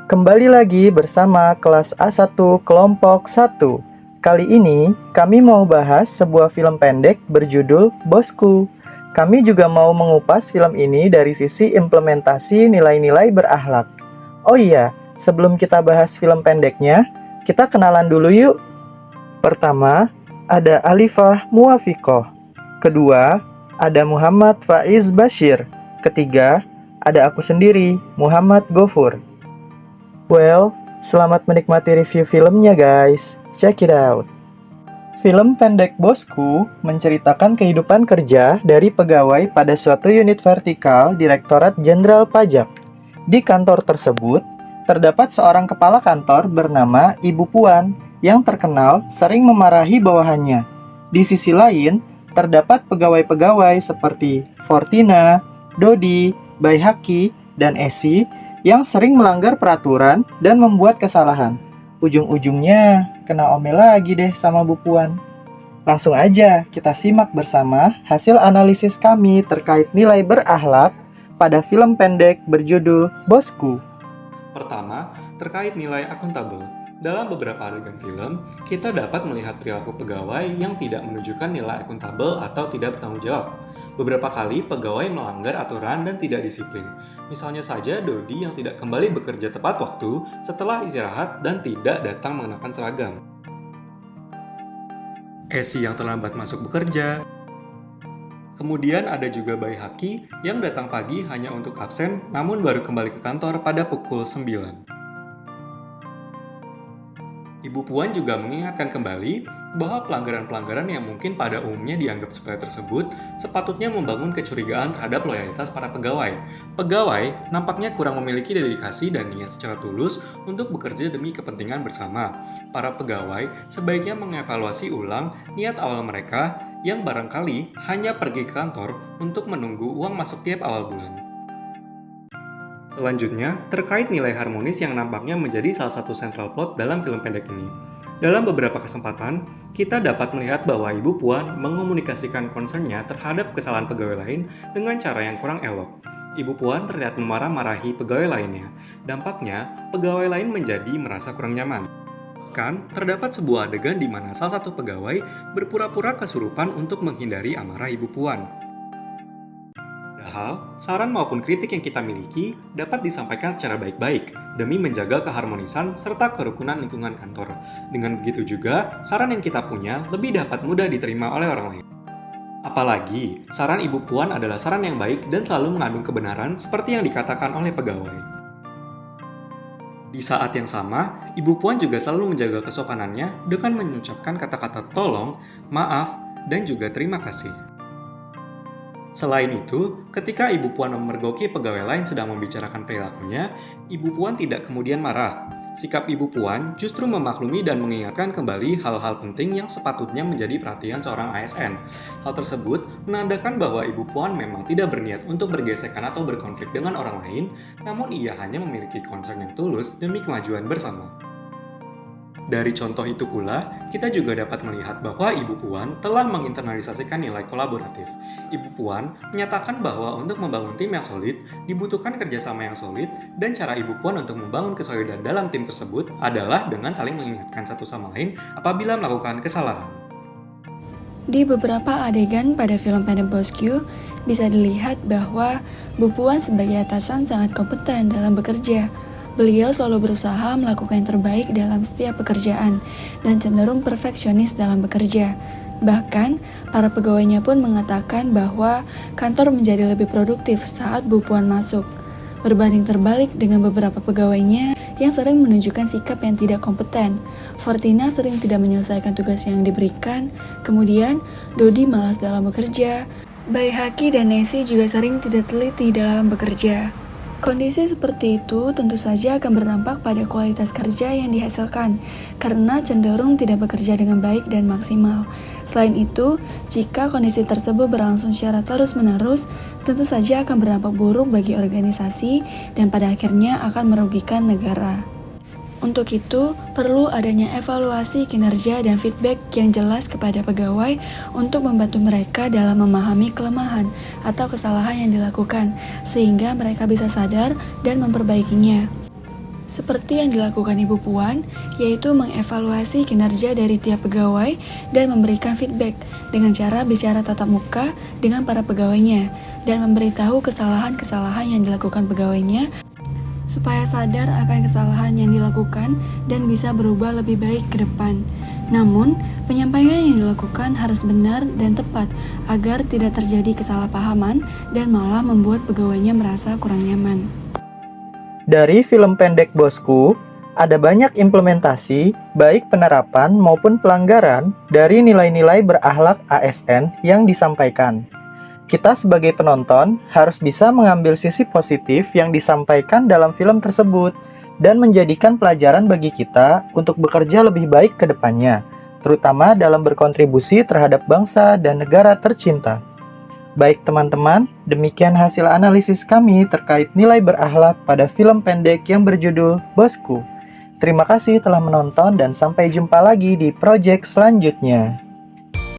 Kembali lagi bersama kelas A1 kelompok 1. Kali ini kami mau bahas sebuah film pendek berjudul Bosku. Kami juga mau mengupas film ini dari sisi implementasi nilai-nilai berakhlak. Oh iya, sebelum kita bahas film pendeknya, kita kenalan dulu yuk. Pertama, ada Alifah Muwafikoh. Kedua, ada Muhammad Faiz Bashir. Ketiga, ada aku sendiri, Muhammad Gofur. Well, selamat menikmati review filmnya guys. Check it out. Film pendek Bosku menceritakan kehidupan kerja dari pegawai pada suatu unit vertikal Direktorat Jenderal Pajak. Di kantor tersebut, terdapat seorang kepala kantor bernama Ibu Puan yang terkenal sering memarahi bawahannya. Di sisi lain, terdapat pegawai-pegawai seperti Fortina, Dodi, Baihaki, dan Esi yang sering melanggar peraturan dan membuat kesalahan. Ujung-ujungnya kena omel lagi deh sama Bu Puan. Langsung aja kita simak bersama hasil analisis kami terkait nilai berakhlak pada film pendek berjudul Bosku. Pertama, terkait nilai akuntabel. Dalam beberapa adegan film, kita dapat melihat perilaku pegawai yang tidak menunjukkan nilai akuntabel atau tidak bertanggung jawab. Beberapa kali pegawai melanggar aturan dan tidak disiplin. Misalnya saja Dodi yang tidak kembali bekerja tepat waktu setelah istirahat dan tidak datang mengenakan seragam. Esi yang terlambat masuk bekerja. Kemudian ada juga Baihaki yang datang pagi hanya untuk absen namun baru kembali ke kantor pada pukul 9. Ibu Puan juga mengingatkan kembali bahwa pelanggaran-pelanggaran yang mungkin pada umumnya dianggap sepele tersebut sepatutnya membangun kecurigaan terhadap loyalitas para pegawai. Pegawai nampaknya kurang memiliki dedikasi dan niat secara tulus untuk bekerja demi kepentingan bersama. Para pegawai sebaiknya mengevaluasi ulang niat awal mereka yang barangkali hanya pergi ke kantor untuk menunggu uang masuk tiap awal bulan. Selanjutnya, terkait nilai harmonis yang nampaknya menjadi salah satu central plot dalam film pendek ini. Dalam beberapa kesempatan, kita dapat melihat bahwa Ibu Puan mengomunikasikan concern-nya terhadap kesalahan pegawai lain dengan cara yang kurang elok. Ibu Puan terlihat memarah-marahi pegawai lainnya. Dampaknya, pegawai lain menjadi merasa kurang nyaman. Bahkan, terdapat sebuah adegan di mana salah satu pegawai berpura-pura kesurupan untuk menghindari amarah Ibu Puan. Padahal, saran maupun kritik yang kita miliki dapat disampaikan secara baik-baik demi menjaga keharmonisan serta kerukunan lingkungan kantor. Dengan begitu juga, saran yang kita punya lebih dapat mudah diterima oleh orang lain. Apalagi, saran Ibu Puan adalah saran yang baik dan selalu mengandung kebenaran seperti yang dikatakan oleh pegawai. Di saat yang sama, Ibu Puan juga selalu menjaga kesopanannya dengan mengucapkan kata-kata tolong, maaf, dan juga terima kasih. Selain itu, ketika Ibu Puan memergoki pegawai lain sedang membicarakan perilakunya, Ibu Puan tidak kemudian marah. Sikap Ibu Puan justru memaklumi dan mengingatkan kembali hal-hal penting yang sepatutnya menjadi perhatian seorang ASN. Hal tersebut menandakan bahwa Ibu Puan memang tidak berniat untuk bergesekan atau berkonflik dengan orang lain, namun ia hanya memiliki concern yang tulus demi kemajuan bersama. Dari contoh itu pula, kita juga dapat melihat bahwa Ibu Puan telah menginternalisasikan nilai kolaboratif. Ibu Puan menyatakan bahwa untuk membangun tim yang solid, dibutuhkan kerjasama yang solid, dan cara Ibu Puan untuk membangun kesolidan dalam tim tersebut adalah dengan saling mengingatkan satu sama lain apabila melakukan kesalahan. Di beberapa adegan pada film pendek Bosku, bisa dilihat bahwa Bu Puan sebagai atasan sangat kompeten dalam bekerja. Beliau selalu berusaha melakukan yang terbaik dalam setiap pekerjaan dan cenderung perfeksionis dalam bekerja. Bahkan, para pegawainya pun mengatakan bahwa kantor menjadi lebih produktif saat Bu Puan masuk. Berbanding terbalik dengan beberapa pegawainya yang sering menunjukkan sikap yang tidak kompeten. Fortina sering tidak menyelesaikan tugas yang diberikan, kemudian Dodi malas dalam bekerja. Baihaki dan Nesi juga sering tidak teliti dalam bekerja. Kondisi seperti itu tentu saja akan berdampak pada kualitas kerja yang dihasilkan, karena cenderung tidak bekerja dengan baik dan maksimal. Selain itu, jika kondisi tersebut berlangsung secara terus-menerus, tentu saja akan berdampak buruk bagi organisasi dan pada akhirnya akan merugikan negara. Untuk itu, perlu adanya evaluasi kinerja dan feedback yang jelas kepada pegawai untuk membantu mereka dalam memahami kelemahan atau kesalahan yang dilakukan, sehingga mereka bisa sadar dan memperbaikinya. Seperti yang dilakukan Ibu Puan, yaitu mengevaluasi kinerja dari tiap pegawai dan memberikan feedback dengan cara bicara tatap muka dengan para pegawainya dan memberitahu kesalahan-kesalahan yang dilakukan pegawainya supaya sadar akan kesalahan yang dilakukan dan bisa berubah lebih baik ke depan. Namun, penyampaian yang dilakukan harus benar dan tepat agar tidak terjadi kesalahpahaman dan malah membuat pegawainya merasa kurang nyaman. Dari film pendek Bosku, ada banyak implementasi, baik penerapan maupun pelanggaran dari nilai-nilai berakhlak ASN yang disampaikan. Kita sebagai penonton harus bisa mengambil sisi positif yang disampaikan dalam film tersebut dan menjadikan pelajaran bagi kita untuk bekerja lebih baik ke depannya, terutama dalam berkontribusi terhadap bangsa dan negara tercinta. Baik teman-teman, demikian hasil analisis kami terkait nilai berakhlak pada film pendek yang berjudul Bosku. Terima kasih telah menonton dan sampai jumpa lagi di project selanjutnya.